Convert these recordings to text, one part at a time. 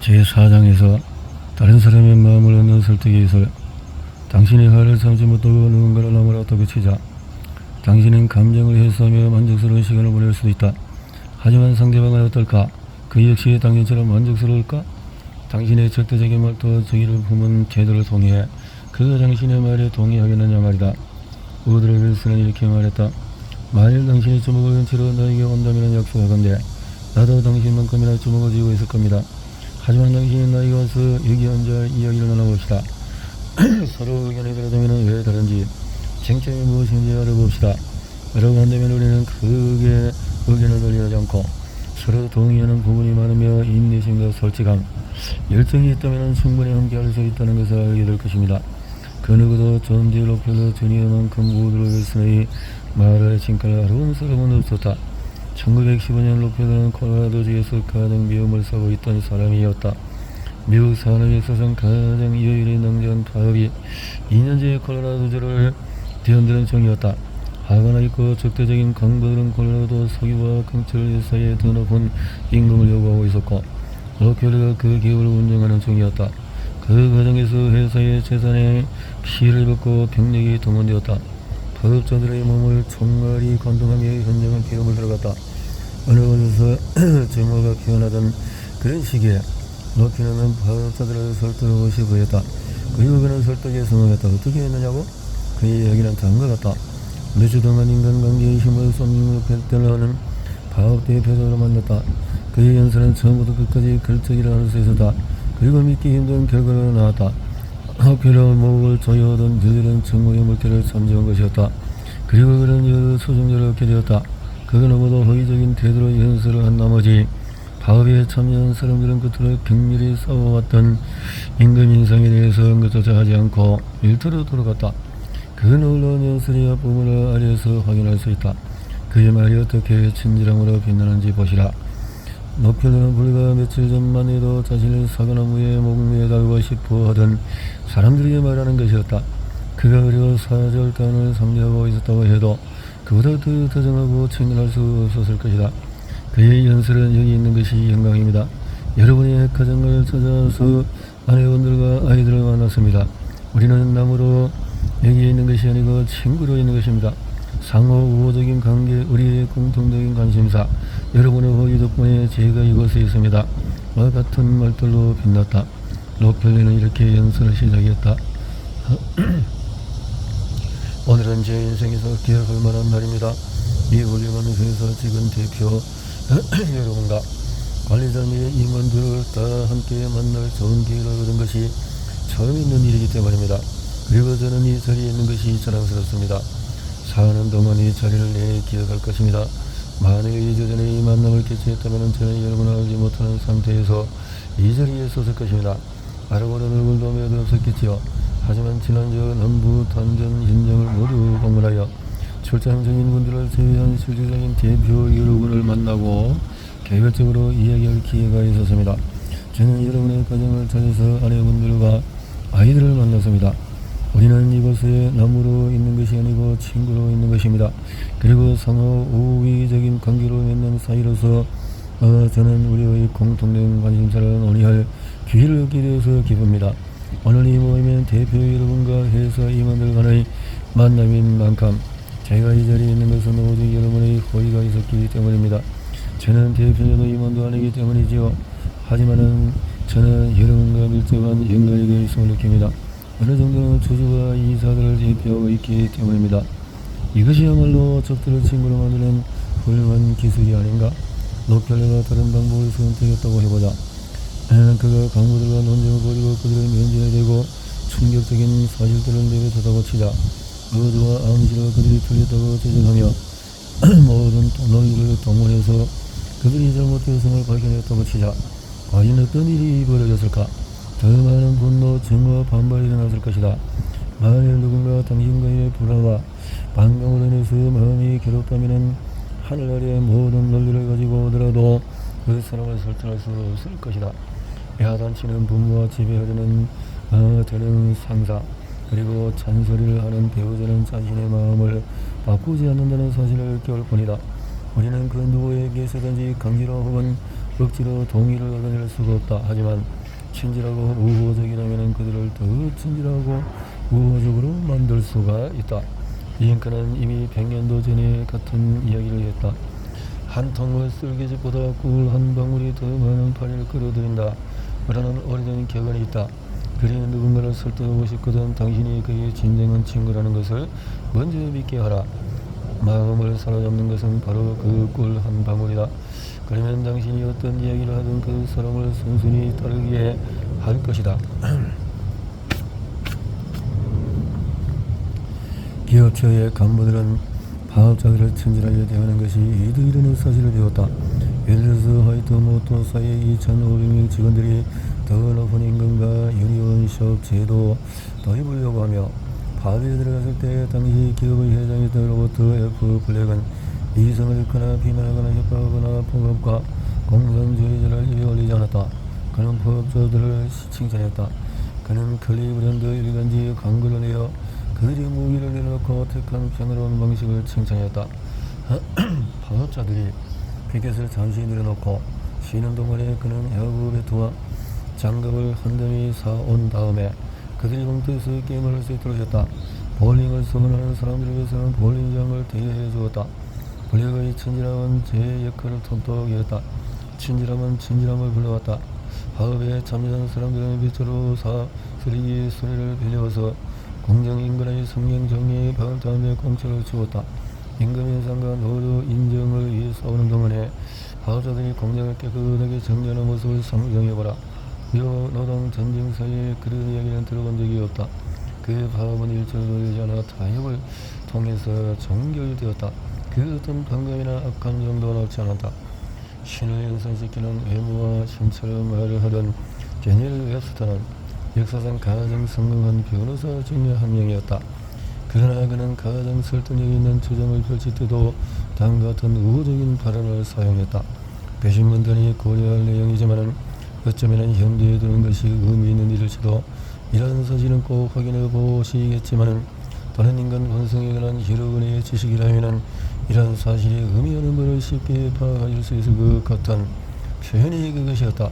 제4장에서 다른 사람의 마음을 얻는 설득에 있어 당신의 화를 참지 못하고 누군가를 너무나 어떻게 치자. 당신은 감정을 해소하며 만족스러운 시간을 보낼 수도 있다. 하지만 상대방은 어떨까? 그 역시 당신처럼 만족스러울까? 당신의 적대적인 말도 정의를 품은 태도를 통해 그가 당신의 말에 동의하겠느냐 말이다. 우드로 윌슨은 이렇게 말했다. 만일 당신이 주먹을 든 채로 나에게 온다면 약속하건대 나도 당신만큼이나 주먹을 쥐고 있을 겁니다. 하지만 당신이 나에게 와서 여기 앉아 이야기를 나눠봅시다. 서로 의견이 다르다면 왜 다른지, 쟁점이 무엇인지 알아봅시다. 라고 한다면 우리는 크게 의견을 돌리지 않고 서로 동의하는 부분이 많으며 인내심과 솔직함, 열정이 있다면 충분히 함께할 수 있다는 것을 알게 될 것입니다. 그 누구도 존 D 록펠러 주니어만큼 우드로 윌슨의 말을 칭찬할 어려운 사람은 없었다. 1915년 록펠러는 콜로라도주에서 가장 미움을 사고 있던 사람이었다. 미국 산업 역사상 가장 여율이 능지한 파업이 2년째 콜로라도주를 뒤흔드는 중이었다. 화가 나있고 적대적인 강부들은 콜로라도 서기와 경찰 사이에 더 높은 임금을 요구하고 있었고 록펠러가 그 기업을 운영하는 중이었다. 그 과정에서 회사의 재산에 피해를 받고 병력이 동원되었다. 파업자들의 몸을 총알이 관통하며 현장은 피로물 들어갔다. 어느 곳에서 증오가 피어나던 그런 시기에 록펠러는 파업자들을 설득하고 싶어 했다. 그리고 그는 설득에 성공했다. 어떻게 했느냐고? 그의 이야기는 다음과 같다. 몇 주 동안 인간관계의 힘을 쏟는 록펠러는 파업 대표자로 만났다. 그의 연설은 처음부터 끝까지 글적이라 할 수 있었다. 그리고 믿기 힘든 결과가 나왔다. 록펠러의 목을 조여오던 저들은 증오의 물결을 잠재운 것이었다. 그리고 그는 여러 소송자를 얻게 되었다. 그가 너무도 허위적인 태도로 연설을 한 나머지 파업에 참여한 사람들은 끝으로 격렬히 싸워왔던 임금 인상에 대해서 언급조차 하지 않고 일터로 돌아갔다. 그 놀라운 연설의 앞부분을 아래에서 확인할 수 있다. 그의 말이 어떻게 친절함으로 빛나는지 보시라. 록펠러는 불과 며칠 전만 해도 자신을 사과나무에 목매달고 싶어 하던 사람들이 말하는 것이었다. 그가 그리고 사절단을 상대하고 있었다고 해도 그보다 더 다정하고 친근할 수 없었을 것이다. 그의 연설은 여기 있는 것이 영광입니다. 여러분의 가정을 찾아서 아내분들과 아이들을 만났습니다. 우리는 남으로 여기에 있는 것이 아니고 친구로 있는 것입니다. 상호 우호적인 관계, 우리의 공통적인 관심사, 여러분의 호의 덕분에 제가 이곳에 있습니다. 와 같은 말들로 빛났다. 록펠러는 이렇게 연설을 시작했다. 오늘은 제 인생에서 기억할 만한 날입니다. 이 훌륭한 회사 직원 대표 여러분과 관리자 및 임원들을 다 함께 만날 좋은 기회를 얻은 것이 처음 있는 일이기 때문입니다. 그리고 저는 이 자리에 있는 것이 자랑스럽습니다. 사는 동안 이 자리를 내 기억할 것입니다. 만일 2주 전에 이 만남을 개최했다면 저는 여러분을 알지 못하는 상태에서 이 자리에 섰을 것입니다. 알아보는 얼굴도 몇 없었겠지요. 하지만 지난주 남부 단전 현장을 모두 방문하여 출장 중인 분들을 제외한 실질적인 대표 여러분을 만나고 개별적으로 이야기할 기회가 있었습니다. 저는 여러분의 가정을 찾아서 아내분들과 아이들을 만났습니다. 우리는 이곳에 남으로 있는 것이 아니고 친구로 있는 것입니다. 그리고 상호 우위적인 관계로 맺는 사이로서 저는 우리의 공통된 관심사를 논의할 기회를 얻게 되어서 기쁩니다. 오늘 이 모임엔 대표 여러분과 회사 임원들 간의 만남인 만큼 제가 이 자리에 있는 것은 오직 여러분의 호의가 있었기 때문입니다. 저는 대표자도 임원도 아니기 때문이지요. 하지만은 저는 여러분과 밀접한 연관이 있음을 느낍니다. 어느 정도는 주주와 이사들을 대표하고 있기 때문입니다. 이것이야말로 적들을 친구로 만드는 훌륭한 기술이 아닌가? 록펠러가 다른 방법을 선택했다고 해보자. 그가 강부들과 논쟁을 벌이고 그들의 면전에 대고 충격적인 사실들을 내뱉었다고 치자. 의도와 암시로 그들이 틀렸다고 제정하며 모든 논의를 동원해서 그들이 잘못되었음을 발견했다고 치자. 과연 어떤 일이 벌어졌을까? 더 많은 분노, 증오와 반발이 일어났을 것이다. 만일 누군가 당신과의 불화와 반감으로 인해서 마음이 괴롭다면 하늘 아래 모든 논리를 가지고 오더라도 그 사람을 설득할 수 없을 것이다. 야단치는 부모와 지배하려는 되는 상사, 그리고 잔소리를 하는 배우자는 자신의 마음을 바꾸지 않는다는 사실을 깨울 뿐이다. 우리는 그 누구에게서든지 강제로 혹은 억지로 동의를 얻어낼 수가 없다. 하지만 친절하고 우호적이라면 그들을 더 친절하고 우호적으로 만들 수가 있다. 링컨은 이미 100년도 전에 같은 이야기를 했다. 한 통의 쓸개즙보다 꿀 한 방울이 더 많은 파리를 끌어들인다. 라는 오래된 격언이 있다. 그리 누군가를 설득하고 싶거든 당신이 그의 진정한 친구라는 것을 먼저 믿게 하라. 마음을 사로잡는 것은 바로 그 꿀 한 방울이다. 그러면 당신이 어떤 이야기를 하든 그 사람을 순순히 따르게 할 것이다. 기업체의 간부들은 파업자들을 친절하게 대하는 것이 이득이라는 사실을 배웠다. 예를 들어서 화이트모터사의 2,500명 직원들이 더 높은 임금과 유니온숍 제도 도입을 요구하며 파업에 들어갔을 때 당시 기업의 회장이었던 로버트 F. 블랙은 이성을 잃거나 비난하거나 협박하거나 폭압과 공산주의자를 입에 올리지 않았다. 그는 파업자들을 칭찬했다. 그는 클리브랜드 일간지 광고를 내어 그들이 무기를 내려놓고 택한 평화로운 방식을 칭찬했다. 파업자들이 피켓을 잠시 내려놓고 쉬는 동안에 그는 해외 배트와 장갑을 한덤이 사온 다음에 그들이 공터에서 게임을 할 수 있도록 했다. 볼링을 선호하는 사람들을 위해서는 볼링장을 대여해 주었다. 블랙의 친절함은 제 역할을 톡톡히 했다. 친절함은 친절함을 불러왔다. 파업에 참여한 사람들은 빗자루 쓰레기 수레를 빌려와서 공정인간의 성경 정의에 박을 다음에 공짜로 주었다. 임금 인상과 노조 인정을 위해 싸우는 동안에 파업자들이 공장을 깨끗하게 정리하는 모습을 상상해보라. 노동 전쟁 사이에 그런 이야기는 들어본 적이 없다. 그 파업은 일절로 되지 않아 타협을 통해서 종결되었다. 그 어떤 반감이나 악한 정도가 나오지 않았다. 신을 연상시키는 외모와 신처럼 말을 하던 제니얼 웹스터는 역사상 가장 성공한 변호사 중에 한 명이었다. 그러나 그는 가장 설득력이 있는 주장을 펼칠 때도 다음과 같은 우호적인 발언을 사용했다. 배신문단이 고려할 내용이지만 어쩌면 현대에 두는 것이 의미 있는 일일지도. 이러한 사실은 꼭 확인해 보시겠지만 다른 인간 본성에 관한 여러 분의 지식이라면 이러한 사실이 의미하는 바를 쉽게 파악할 수 있을 것 같은 표현이 그것이었다.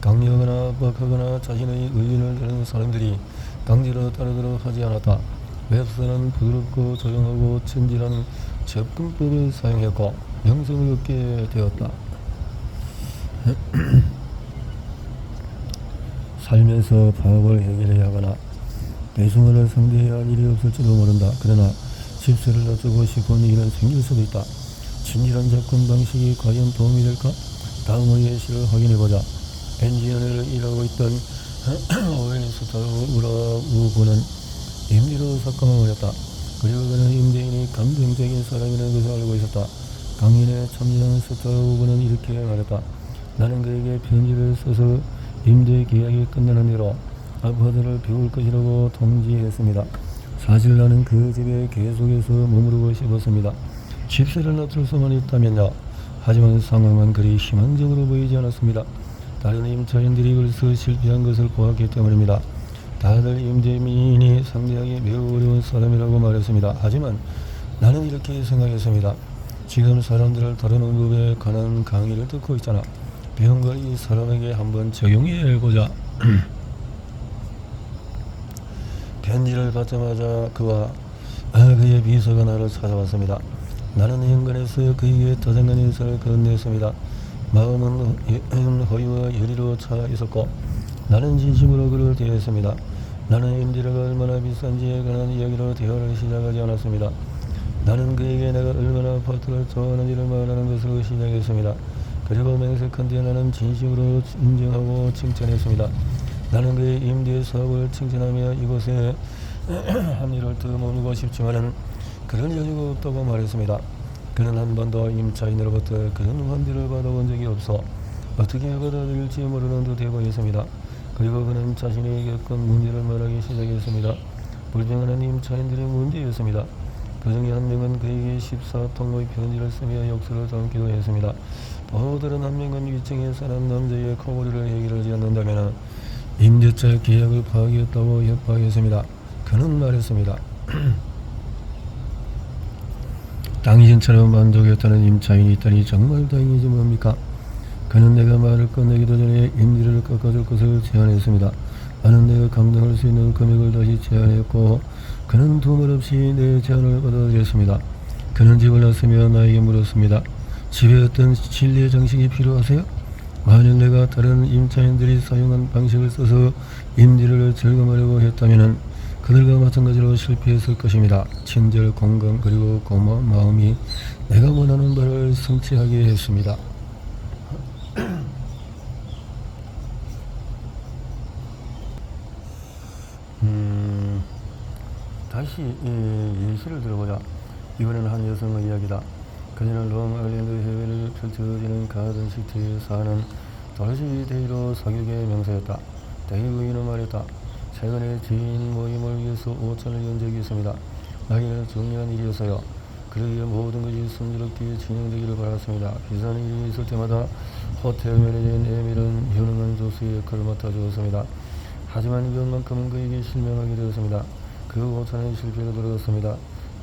강요하거나 압박하거나 자신의 의견을 다른 사람들이 강제로 따르도록 하지 않았다. 웹스터는 부드럽고 조용하고 친절한 접근법을 사용했고 명성을 얻게 되었다. 살면서 파업을 해결해야 하거나 배송을 상대해야 할 일이 없을지도 모른다. 그러나 집세를 낮추고 싶은 일은 생길 수도 있다. 친절한 접근 방식이 과연 도움이 될까? 다음의 예시를 확인해보자. 엔지니어를 일하고 있던 웨인스타우 우라우군은 임대로 삭감을 올렸다. 그리고 그는 임대인이 감정적인 사람이라는 것을 알고 있었다. 강연에 참여한 스타우군은 이렇게 말했다. 나는 그에게 편지를 써서 임대 계약이 끝나는 대로 아파트를 비울 것이라고 통지했습니다. 사실 나는 그 집에 계속해서 머무르고 싶었습니다. 집세를 낮출 수만 있다면요. 하지만 상황은 그리 희망적으로 보이지 않았습니다. 다른 임차인들이 벌써 실패한 것을 보았기 때문입니다. 다들 임대인이 상대하기 매우 어려운 사람이라고 말했습니다. 하지만 나는 이렇게 생각했습니다. 지금 사람들을 다루는 법에 관한 강의를 듣고 있잖아. 배운 걸 이 사람에게 한번 적용해보자. 편지를 받자마자 그와 그의 비서가 나를 찾아왔습니다. 나는 현관에서 그에게 다정한 인사를 건넸습니다. 마음은 허위와 열의로 차 있었고 나는 진심으로 그를 대했습니다. 나는 임대료가 얼마나 비싼지에 관한 이야기로 대화를 시작하지 않았습니다. 나는 그에게 내가 얼마나 아파트를 좋아하는지를 말하는 것으로 시작했습니다. 그리고 맹세컨대 나는 진심으로 인정하고 칭찬했습니다. 나는 그의 임대 사업을 칭찬하며 이곳에 한 일을 더 머물고 싶지만은 그런 여유가 없다고 말했습니다. 그는 한 번도 임차인으로부터 그런 환대를 받아본 적이 없어 어떻게 받아들일지 모르는 듯 해보였습니다. 그리고 그는 자신이 겪은 문제를 말하기 시작했습니다. 불평하는 임차인들의 문제였습니다. 그 중에 한 명은 그에게 14통의 편지를 쓰며 욕설을 담기도 했습니다. 또 다른 한 명은 위층에 사는 남자의 코골이를 해결하지 않는다면 임대차 계약을 파기했다고 협박했습니다. 그는 말했습니다. 당신처럼 만족했다는 임차인이 있다니 정말 다행이지 뭡니까? 그는 내가 말을 끝내기도 전에 임대료를 깎아줄 것을 제안했습니다. 나는 내가 감당할 수 있는 금액을 다시 제안했고 그는 두말 없이 내 제안을 받아들였습니다. 그는 집을 났으며 나에게 물었습니다. 집에 어떤 진리의 장식이 필요하세요? 만일 내가 다른 임차인들이 사용한 방식을 써서 임대료를 절감하려고 했다면 그들과 마찬가지로 실패했을 것입니다. 친절, 공감 그리고 고마운 마음이 내가 원하는 바를 성취하게 했습니다. 다시 예시를 들어보자. 이번에는 한 여성의 이야기다. 그녀는 롱 아일랜드 해변을 펼쳐지는 가든 시티에 사는 도로시 데이로 사격의 명사였다. 데이 부인은 말했다. 최근에 지인 모임을 위해서 5천을 연 적이 있습니다. 나에게는 중요한 일이었어요. 그러기에 모든 것이 순조롭게 진행되기를 바랐습니다. 비싼 일이 있을 때마다 호텔 매니저인 에밀은 유능한 조수의 역할을 맡아주었습니다. 하지만 이번만큼은 그에게 실망하게 되었습니다. 그 5천은 실패로 돌아갔습니다.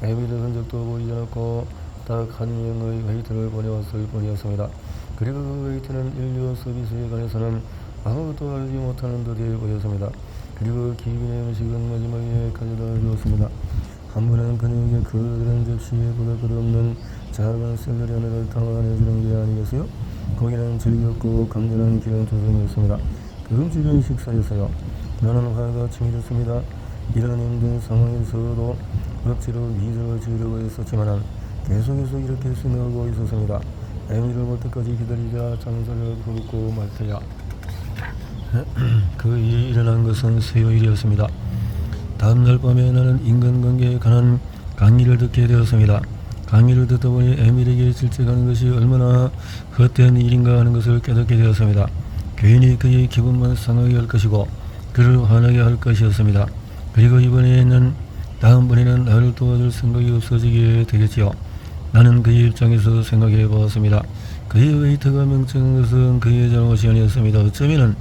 에밀은 흔적도 보이지 않았고 딱 한 명의 웨이터를 보내왔을 뿐이었습니다. 그리고 그 웨이터는 인류 서비스에 관해서는 아무것도 알지 못하는 듯해 보였습니다. 그리고 기빈의 음식은 마지막에 가져다 주었습니다. 한 번은 그녀에게 그런 접시에 보잘것없는 작은 샐러리 하나를 담아내주는 게 아니겠어요? 거기는 즐겁고 감전한 기름 조성이었습니다. 그 음식은 식사였어요. 나는 화가 치밀었습니다. 이런 힘든 상황에서도 억지로 미소를 지으려고 했었지만 계속해서 이렇게 생각하고 있었습니다. 에밀을 볼 때까지 기다리자 장소를 부르고 말 테야. 그 일이 일어난 것은 수요일이었습니다. 다음날 밤에 나는 인간관계에 관한 강의를 듣게 되었습니다. 강의를 듣다 보니 에밀에게 질책하는 것이 얼마나 헛된 일인가 하는 것을 깨닫게 되었습니다. 괜히 그의 기분만 상하게 할 것이고 그를 화나게 할 것이었습니다. 그리고 이번에는 다음번에는 나를 도와줄 생각이 없어지게 되겠지요. 나는 그의 입장에서 생각해 보았습니다. 그의 웨이터가 명칭한 것은 그의 잘못이 아니었습니다. 어쩌면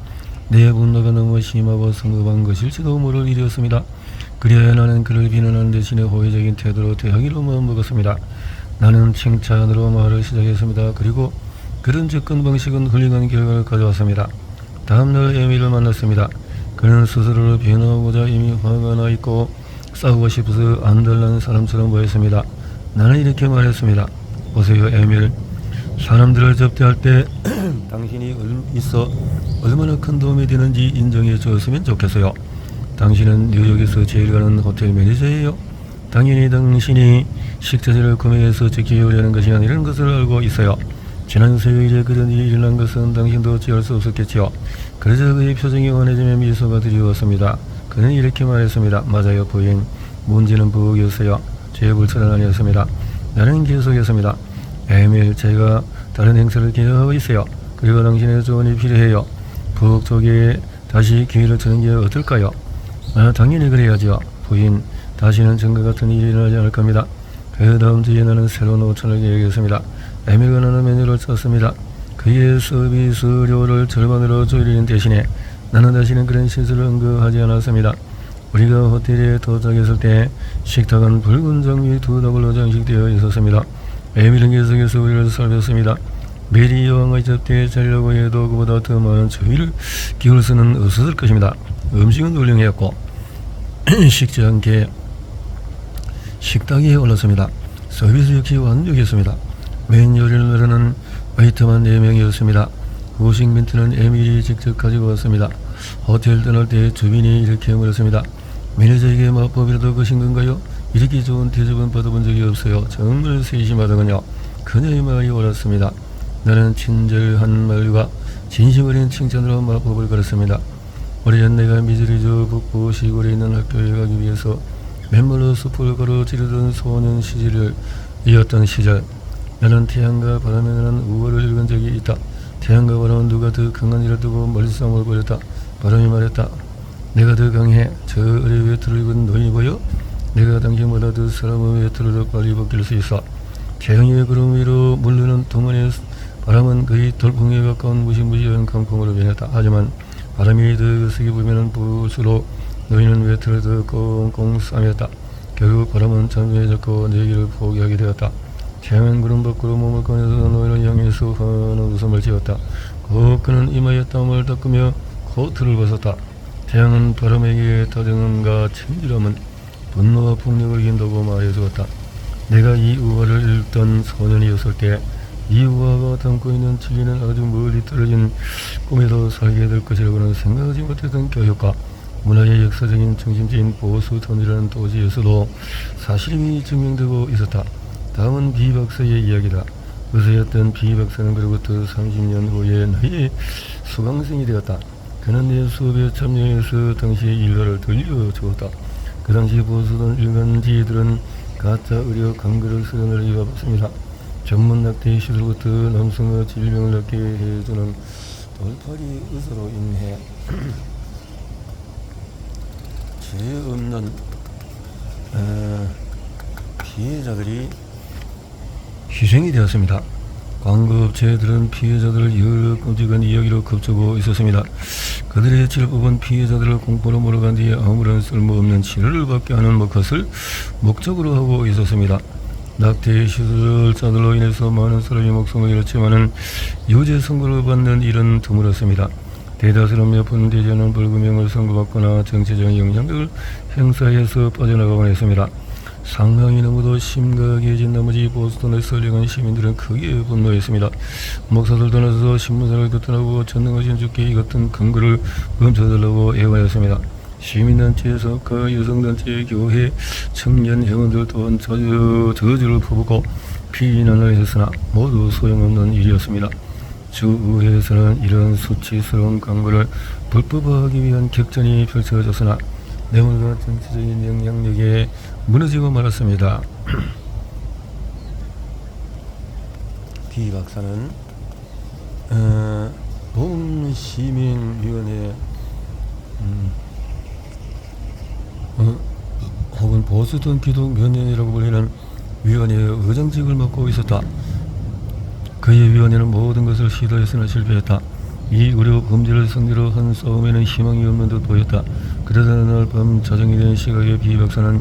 내 분노가 너무 심하고 성급한 것일지도 모를 일이었습니다. 그래야 나는 그를 비난하는 대신에 호의적인 태도로 대하기로 마음먹었습니다. 나는 칭찬으로 말을 시작했습니다. 그리고 그런 접근 방식은 훌륭한 결과를 가져왔습니다. 다음날 에밀을 만났습니다. 그는 스스로를 변호하고자 이미 화가 나 있고 싸우고 싶어서 안달난 사람처럼 보였습니다. 나는 이렇게 말했습니다. 보세요, 에밀. 사람들을 접대할 때 당신이 있어 얼마나 큰 도움이 되는지 인정해 주었으면 좋겠어요. 당신은 뉴욕에서 제일 가는 호텔 매니저예요. 당연히 당신이 식자재를 구매해서 지키려는 것이 아니라는 것을 알고 있어요. 지난 수요일에 그런 일이 일어난 것은 당신도 어찌할 수 없었겠지요. 그러자 그의 표정이 환해지며 미소가 드리웠습니다. 그는 이렇게 말했습니다. 맞아요, 부인. 문제는 부엌이었어요. 제 불찰은 아니었습니다. 나는 계속했습니다. 에밀, 제가 다른 행사를 기획하고 있어요. 그리고 당신의 조언이 필요해요. 부엌 쪽에 다시 기회를 주는 게 어떨까요? 당연히 그래야죠. 부인, 다시는 전과 같은 일이 일어나지 않을 겁니다. 그 다음 주에 나는 새로운 5천을 계획했습니다. 에밀과 나는 메뉴를 짰습니다. 그의 서비스료를 절반으로 줄이는 대신에 나는 다시는 그런 실수를 언급하지 않았습니다. 우리가 호텔에 도착했을 때 식탁은 붉은 장미 2덕으로 장식되어 있었습니다. 에밀은 계속해서 우리를 살폈습니다. 메리 여왕의 접대에 자려고 해도 그보다 더 많은 주의를 기울 수는 없었을 것입니다. 음식은 훌륭했고 식지 않게 식탁 위에 올랐습니다. 서비스 역시 완벽했습니다. 메인 요리를 나르는 웨이터만 4명이었습니다. 후식 멘트는 에밀이 직접 가지고 왔습니다. 호텔 떠날 때 주빈이 이렇게 물었습니다. 매니저에게 마법이라도 거신 건가요? 이렇게 좋은 대접은 받아본 적이 없어요. 정말 세심하더군요. 그녀의 말이 옳았습니다. 나는 친절한 말과 진심 어린 칭찬으로 마법을 걸었습니다. 오래전 내가 미즈리주 북부 시골에 있는 학교에 가기 위해서 맨발로 숲을 가로지르던 소년 시절을 이었던 시절, 나는 태양과 바람에 나는 우월을 읽은 적이 있다. 태양과 바람은 누가 더 강한 일을 두고 말싸움을 벌였다. 바람이 말했다. 내가 더 강해. 저 어린 외투를 입은 너희 보여? 내가 당신보다 더 사람의 외투를 더 빨리 벗길 수 있어. 태양의 구름 위로 물르는 동안의 바람은 거의 돌풍에 가까운 무시무시한 강풍으로 변했다. 하지만 바람이 더 거세게 불면 불수록 너희는 외투를 더 꽁꽁 싸맸다. 결국 바람은 잠잠해졌고 내 길을 포기하게 되었다. 태양은 구름 밖으로 몸을 꺼내서 노인을 향해서 환한 웃음을 지었다. 곧 그는 이마에 땀을 닦으며 코트를 벗었다. 태양은 바람에게 다정함과 친절함은 분노와 폭력을 이긴다고 말해주었다. 내가 이 우화를 읽던 소년이었을 때 이 우화가 담고 있는 진리는 아주 멀리 떨어진 꿈에도 살게 될 것이라고는 생각하지 못했던 교육과 문화의 역사적인 중심지인 보스턴이라는 도시에서도 사실이 증명되고 있었다. 다음은 비 박사의 이야기다. 의사였던 비 박사는 그로부터 30년 후에 나의 수강생이 되었다. 그는 내 수업에 참여해서 당시의 일화를 들려주었다. 그 당시 보스턴 일간지들은 가짜 의료 광고를 수련을 이어봤습니다. 전문 낙태 시술부터 남성의 질병을 낫게 해주는 돌팔이 의사로 인해 죄 없는 피해자들이 희생이 되었습니다. 광고업체들은 피해자들을 여러 끔찍한 이야기로 겁주고 있었습니다. 그들의 질법은 피해자들을 공포로 몰아간 뒤에 아무런 쓸모없는 치료를 받게 하는 것을 목적으로 하고 있었습니다. 낙태 시술자들로 인해서 많은 사람이 목숨을 잃었지만은 유죄 선고를 받는 일은 드물었습니다. 대다수는 몇 번 되지 않은 벌금형을 선고받거나 정치적인 영향력을 행사해서 빠져나가곤 했습니다. 상황이 너무도 심각해진 나머지 보스턴의 선량한 시민들은 크게 분노했습니다. 목사들도 나서서 신문사를 규탄하고 전능하신 주께 이 같은 근거를 멈춰달라고 애원했습니다. 시민단체, 사업가, 여성단체, 교회, 청년 회원들 또한 저주를 퍼붓고 비난을 했으나 모두 소용없는 일이었습니다. 주의회에서는 이런 수치스러운 광고를 불법화하기 위한 격전이 펼쳐졌으나 뇌물과 정치적인 영향력에 무너지고 말았습니다. 비 박사는 보험시민위원회 혹은 보스턴 기독면회라고 불리는 위원회의 의장직을 맡고 있었다. 그의 위원회는 모든 것을 시도했으나 실패했다. 이 의료 범죄를 상대로 한 싸움에는 희망이 없는 듯 보였다. 그러다 날 밤 자정이 된 시각에 비 박사는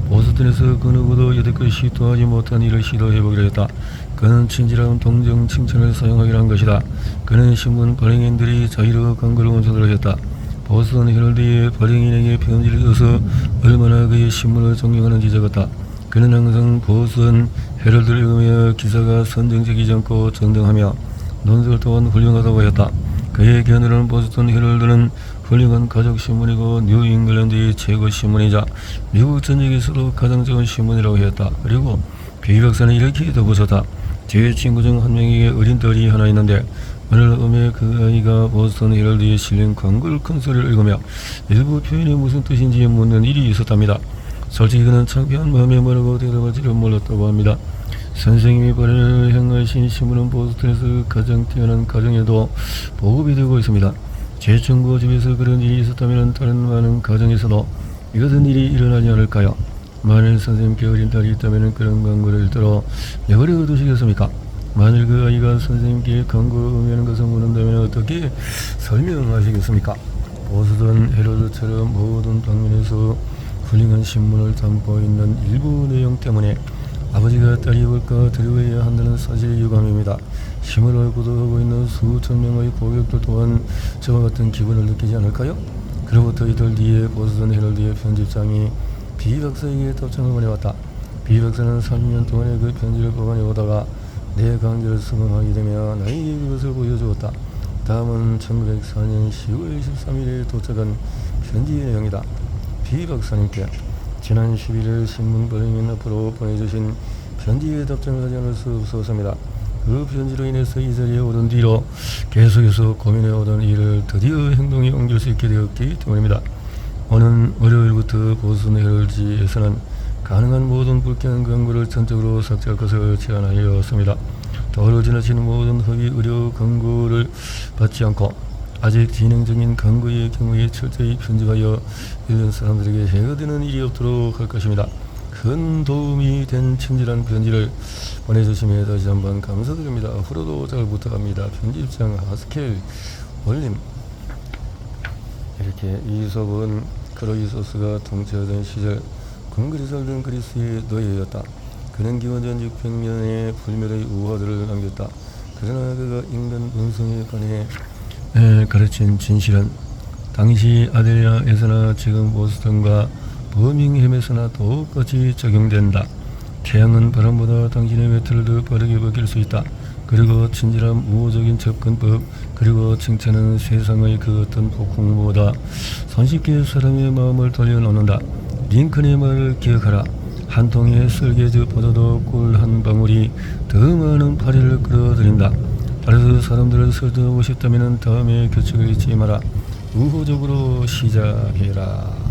보스턴에서 그 누구도 여태껏 시도하지 못한 일을 시도해보기로 했다. 그는 친절한 동정 칭찬을 사용하기로 한 것이다. 그는 신문 발행인들이 자유로 광고를 멈추도록 했다. 보스턴 헤럴드의 발행인에게 편지를 써서 얼마나 그의 신문을 존경하는지 적었다. 그는 항상 보스턴 헤럴드를 읽으며 기사가 선정적이지 않고 정정하며 논설 또한 훌륭하다고 했다. 그의 견해로는 보스턴 헤럴드는 훌륭한 가족신문이고 뉴잉글랜드의 최고 신문이자 미국 전역에서도 가장 좋은 신문이라고 했다. 그리고 비 박사는 이렇게 덧붙였다. 제 친구 중 한 명에게 어린 딸이 하나 있는데 오늘 오후에 그 아이가 보스턴 헤럴드에 실린 광고를 큰 소리를 읽으며 일부 표현이 무슨 뜻인지 묻는 일이 있었답니다. 솔직히 그는 창피한 마음에 뭐라고 대답할지를 몰랐다고 합니다. 선생님이 발행을 행하신 신문은 보스턴에서 가장 뛰어난 가정에도 보급이 되고 있습니다. 제 친구 집에서 그런 일이 있었다면 다른 많은 가정에서도 이같은 일이 일어나지 않을까요? 만일 선생님께 어린 딸이 있다면 그런 광고를 읽도록 내버려 두시겠습니까? 만일 그 아이가 선생님께 광고를 의미하는 것을 묻는다면 어떻게 설명하시겠습니까? 보스턴 헤럴드처럼 모든 방면에서 훌륭한 신문을 담고 있는 일부 내용 때문에 아버지가 딸이 올까 두려워해야 한다는 사실이 유감입니다. 신문을 구독하고 있는 수천 명의 고객들 또한 저와 같은 기분을 느끼지 않을까요? 그로부터 이틀 뒤에 보스턴 헤럴드의 편집장이 비 박사에게 답장을 보내왔다. 비 박사는 3년 동안의 그 편지를 보관해 오다가 내 강제를 수긍하게 되며 나에게 그것을 보여주었다. 다음은 1904년 10월 23일에 도착한 편지의 내용이다. 비 박사님께 지난 11일 신문 발행인 앞으로 보내주신 편지에 답장을 하지 않을 수 없었습니다. 그 편지로 인해서 이 자리에 오른 뒤로 계속해서 고민해오던 일을 드디어 행동에 옮길 수 있게 되었기 때문입니다. 오는 월요일부터 보스턴 헤럴드에서는 가능한 모든 불쾌한 광고를 전적으로 삭제할 것을 제안하였습니다. 도로 지나치는 모든 허위 의료 광고를 받지 않고 아직 진행 중인 광고의 경우에 철저히 편집하여 이런 사람들에게 해가 되는 일이 없도록 할 것입니다. 큰 도움이 된 친절한 편지를 보내주심에 다시 한번 감사드립니다. 앞으로도 잘 부탁합니다. 편집장 하스켈 올림. 이렇게 이솝은 크로이소스가 통치하던 시절 궁궐에 살던 그리스의 노예였다. 그는 기원전 600년의 불멸의 우화들을 남겼다. 그러나 그가 인간 본성에 관해 가르친 진실은 당시 아델리아에서나 지금 보스턴과 버밍햄에서나 똑같이 적용된다. 태양은 바람보다 당신의 외투를 더 빠르게 벗길 수 있다. 그리고 친절한 우호적인 접근법, 그리고 칭찬은 세상의 그 어떤 폭풍보다 손쉽게 사람의 마음을 돌려놓는다. 링컨의 말을 기억하라. 한 통의 썰개즙보다도 꿀 한 방울이 더 많은 파리를 끌어들인다. 따라서 사람들을 설득하고 싶다면 다음의 규칙을 잊지 마라. 우호적으로 시작해라.